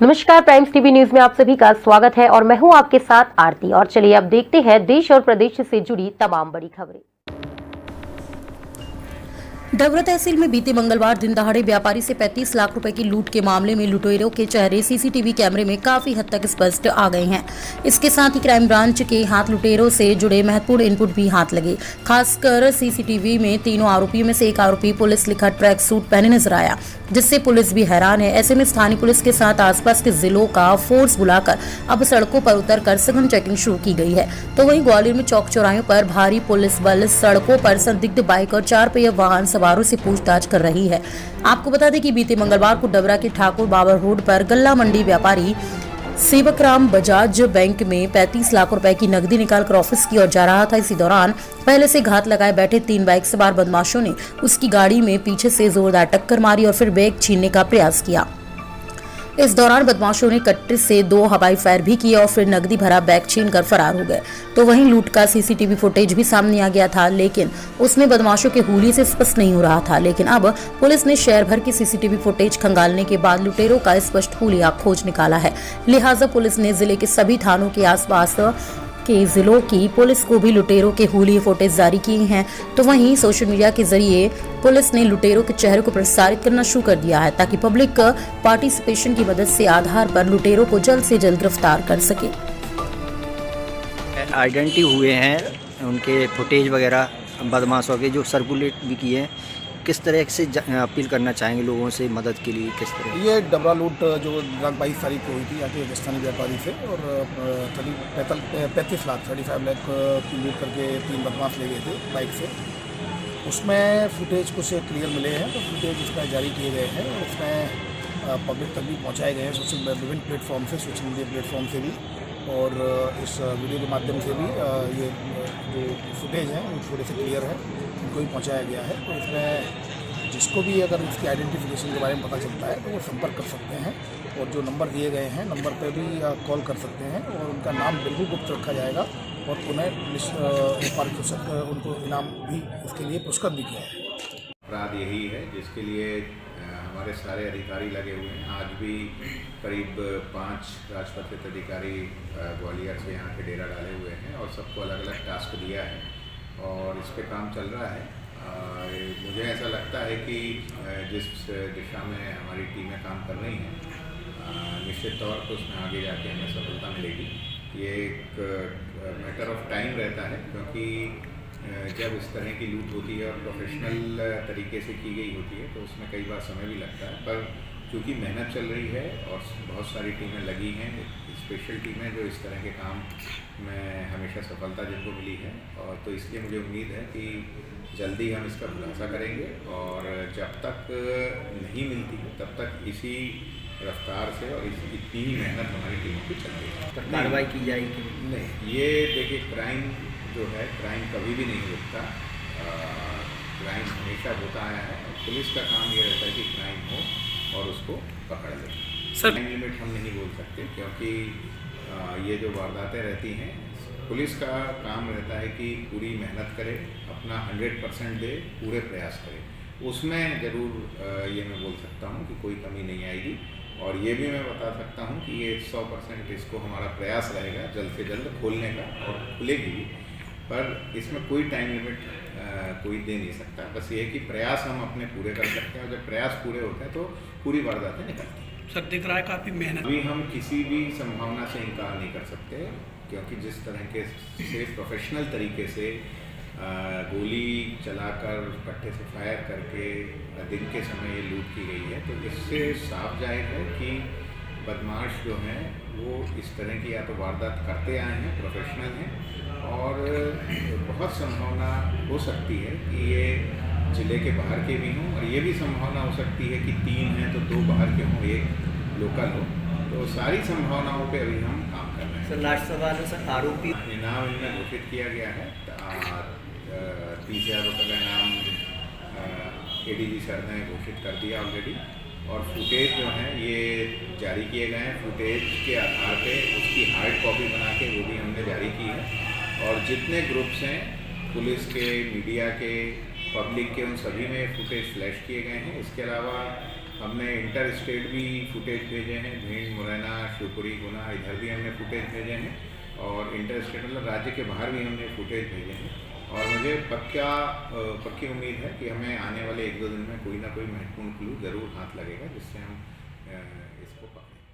नमस्कार, primes TV news में आप सभी का स्वागत है और मैं हूं आपके साथ आरती। और चलिए अब देखते हैं देश और प्रदेश से जुड़ी तमाम बड़ी खबरें। डबरा तहसील में बीते मंगलवार दिन दहाड़े व्यापारी से 35 लाख रुपए की लूट के मामले में लुटेरों के चेहरे सीसीटीवी कैमरे में काफी हद तक स्पष्ट आ गए हैं। इसके साथ ही क्राइम ब्रांच के हाथ लुटेरों से जुड़े महत्वपूर्ण इनपुट भी हाथ लगे। खासकर सीसीटीवी में तीनों आरोपियों में से एक आरोपी पुलिस लिखा ट्रैक सूट पहने नजर आया, जिससे पुलिस भी हैरान है। ऐसे में स्थानीय पुलिस के साथ आसपास के जिलों का फोर्स बुलाकर अब सड़कों पर उतरकर सघन चेकिंग शुरू की गई है। तो वहीं ग्वालियर में चौक चौराहों पर भारी पुलिस बल सड़कों पर संदिग्ध बाइक और 4 पहिया वाहन सवारों से पूछताछ कर रही है। आपको बता दें कि बीते मंगलवार को डबरा के ठाकुर बाबर रोड पर गल्ला मंडी व्यापारी सेवकराम बजाज बैंक में 35 लाख रुपए की नकदी निकालकर ऑफिस की ओर जा रहा था। इसी दौरान पहले से घात लगाए बैठे 3 बाइक सवार बदमाशों ने उसकी गाड़ी में पीछे से जोरदार टक्कर मारी और फिर बैग छीनने का प्रयास किया। इस दौरान बदमाशों ने कट्टे से 2 हवाई फायर भी किए और फिर नकदी भरा बैग छीनकर फरार हो गए। तो वहीं लूट का सीसीटीवी फुटेज भी सामने आ गया था, लेकिन उसमें बदमाशों के हुलिये से स्पष्ट नहीं हो रहा था। लेकिन अब पुलिस ने शहर भर की सीसीटीवी फुटेज खंगालने के बाद लुटेरों का स्पष्ट हुलिया खोज निकाला है। लिहाजा पुलिस ने जिले के सभी थानों के आसपास के जिलों की पुलिस को भी लुटेरों के हुलिये फुटेज जारी किए हैं। तो वहीं सोशल मीडिया के जरिए पुलिस ने लुटेरों के चेहरे को प्रसारित करना शुरू कर दिया है, ताकि पब्लिक पार्टिसिपेशन की मदद से आधार पर लुटेरों को जल्द से जल्द गिरफ्तार कर सके। आइडेंटिटी हुए हैं, उनके फुटेज वगैरह बदमाशों के जो सर्कुलेट भी किए हैं। किस तरह से अपील करना चाहेंगे लोगों से मदद के लिए? किस तरह ये डबरा लूट जो 22 तारीख को हुई थी यहाँ के राजस्थानी व्यापारी से, और 35 लाख 35 लाख की लूट करके 3 बदमाश ले गए थे बाइक से। उसमें फुटेज कुछ क्लियर मिले हैं, तो फुटेज इसमें जारी किए गए हैं और उसमें पब्लिक तक भी पहुँचाए गए हैं विभिन्न प्लेटफॉर्म से, सोशल मीडिया प्लेटफॉर्म से भी, और इस वीडियो के माध्यम से भी ये जो फुटेज हैं वो थोड़े से क्लियर है, उनको भी पहुंचाया गया है। तो इसमें जिसको भी अगर इसकी आइडेंटिफिकेशन के बारे में पता चलता है तो वो संपर्क कर सकते हैं, और जो नंबर दिए गए हैं नंबर पर भी कॉल कर सकते हैं, और उनका नाम बिल्कुल गुप्त रखा जाएगा और पुनः पारितोषिक उनको इनाम भी इसके लिए पुरस्कृत भी किया है। अपराध यही है जिसके लिए हमारे सारे अधिकारी लगे हुए हैं। आज भी करीब 5 राजपत्रित अधिकारी ग्वालियर से यहाँ के डेरा डाले हुए हैं और सबको अलग अलग टास्क दिया है और इस पे काम चल रहा है। मुझे ऐसा लगता है कि जिस दिशा में हमारी टीमें काम कर रही हैं, निश्चित तौर पर उसमें आगे जाके हमें सफलता मिलेगी। ये एक मैटर ऑफ टाइम रहता है, क्योंकि जब इस तरह की लूट होती है और प्रोफेशनल तरीके से की गई होती है तो उसमें कई बार समय भी लगता है, पर चूँकि मेहनत चल रही है और बहुत सारी टीमें लगी हैं, स्पेशल टीमें जो इस तरह के काम में हमेशा सफलता जिनको मिली है, और तो इसलिए मुझे उम्मीद है कि जल्दी हम इसका खुलासा करेंगे। और जब तक नहीं मिलती तब तक इसी रफ्तार से और इतनी ही मेहनत हमारी टीमों की चल रही है। कार्रवाई की जाएगी? नहीं, ये देखिए, क्राइम जो है, क्राइम कभी भी नहीं रुकता। क्राइम हमेशा होता आया है। पुलिस का काम ये रहता है कि क्राइम हो और उसको पकड़ ले। टाइम लिमिट हम नहीं बोल सकते, क्योंकि ये जो वारदातें रहती हैं, पुलिस का काम रहता है कि पूरी मेहनत करे, अपना 100% दे, पूरे प्रयास करे। उसमें ज़रूर ये मैं बोल सकता हूँ कि कोई कमी नहीं आएगी, और ये भी मैं बता सकता हूँ कि ये 100% इसको हमारा प्रयास रहेगा जल्द से जल्द खोलने का, और खुलेगी भी। पर इसमें कोई टाइम लिमिट कोई दे नहीं सकता। बस ये है कि प्रयास हम अपने पूरे कर सकते हैं, और जब प्रयास पूरे होते हैं तो पूरी वारदातें निकलती हैं। सर, दिख रहा है काफ़ी मेहनत। अभी हम किसी भी संभावना से इनकार नहीं कर सकते, क्योंकि जिस तरह के से प्रोफेशनल तरीके से गोली चलाकर, कट्टे से फायर करके दिन के समय ये लूट की गई है, तो इससे साफ जाहिर है कि बदमाश जो हैं वो इस तरह की या तो वारदात करते आए हैं, प्रोफेशनल हैं, और बहुत संभावना हो सकती है कि ये ज़िले के बाहर के भी हों, और ये भी संभावना हो सकती है कि 3 हैं तो 2 बाहर के हों, 1 लोकल हो। तो सारी संभावनाओं पे अभी हम काम कर रहे हैं। सर, लास्ट सवाल है सर, आरोपी इनाम इनमें घोषित किया गया है। 30,000 रुपये का इनाम ADG सर ने घोषित कर दिया ऑलरेडी, और फुटेज जो हैं ये जारी किए गए हैं। फुटेज के आधार पे उसकी हार्ड कॉपी बना के वो भी हमने जारी की है, और जितने ग्रुप्स हैं पुलिस के, मीडिया के, पब्लिक के, उन सभी में फुटेज फ्लैश किए गए हैं। इसके अलावा हमने इंटर स्टेट भी फुटेज भेजे हैं, भिंड, मुरैना, शिवपुरी, गुना, इधर भी हमने फुटेज भेजे हैं और इंटर स्टेट मतलब राज्य के बाहर भी हमने फुटेज भेजे हैं। और मुझे पक्की उम्मीद है कि हमें आने वाले 1-2 दिन में कोई ना कोई महत्वपूर्ण क्लू ज़रूर हाथ लगेगा जिससे हम इसको पकड़ें।